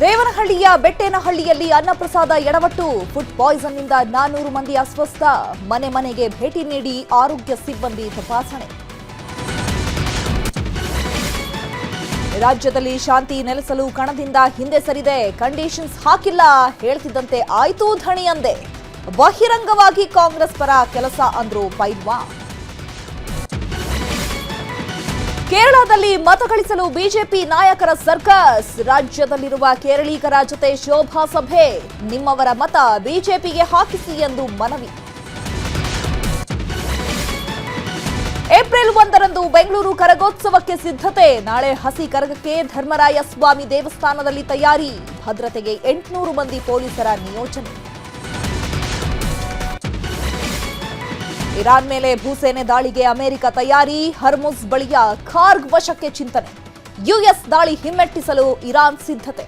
ದೇವನಹಳ್ಳಿಯ ಬೆಟ್ಟೇನಹಳ್ಳಿಯಲ್ಲಿ ಅನ್ನಪ್ರಸಾದ ಎಡವಟ್ಟು ಫುಡ್ ಪಾಯ್ಸನ್ನಿಂದ 400 ಮಂದಿ ಅಸ್ವಸ್ಥ ಮನೆ ಮನೆಗೆ ಭೇಟಿ ನೀಡಿ ಆರೋಗ್ಯ ಸಿಬ್ಬಂದಿ ತಪಾಸಣೆ. ರಾಜ್ಯದಲ್ಲಿ ಶಾಂತಿ ನೆಲೆಸಲು ಕಣದಿಂದ ಹಿಂದೆ ಸರಿದೆ, ಕಂಡೀಷನ್ಸ್ ಹಾಕಿಲ್ಲ ಹೇಳ್ತಿದ್ದಂತೆ ಆಯ್ತು ಧಣಿ ಅಂದೆ. ಬಹಿರಂಗವಾಗಿ ಕಾಂಗ್ರೆಸ್ ಪರ ಕೆಲಸ ಅಂದ್ರು ಪೈಲ್ವಾನ್. ಕೇರಳದಲ್ಲಿ ಮತ ಗಳಿಸಲು ಬಿಜೆಪಿ ನಾಯಕರ ಸರ್ಕಸ್, ರಾಜ್ಯದಲ್ಲಿರುವ ಕೇರಳೀಕರ ಜೊತೆ ಶೋಭಾ ಸಭೆ, ನಿಮ್ಮವರ ಮತ ಬಿಜೆಪಿಗೆ ಹಾಕಿಸಿ ಎಂದು ಮನವಿ. ಏಪ್ರಿಲ್ 1ರಂದು ಬೆಂಗಳೂರು ಕರಗೋತ್ಸವಕ್ಕೆ ಸಿದ್ಧತೆ, ನಾಳೆ ಹಸಿ ಕರಗಕ್ಕೆ ಧರ್ಮರಾಯ ಸ್ವಾಮಿ ದೇವಸ್ಥಾನದಲ್ಲಿ ತಯಾರಿ, ಭದ್ರತೆಗೆ 800 ಮಂದಿ ಪೊಲೀಸರ ನಿಯೋಜನೆ. ಇರಾನ್ ಮೇಲೆ ಭೂಸೇನೆ ದಾಳಿಗೆ ಅಮೆರಿಕ ತಯಾರಿ, ಹರ್ಮುಜ್ ಬಳಿಯ ಖಾರ್ಗ್ ವಶಕ್ಕೆ ಚಿಂತನೆ, ಯುಎಸ್ ದಾಳಿ ಹಿಮ್ಮೆಟ್ಟಿಸಲು ಇರಾನ್ ಸಿದ್ಧತೆ.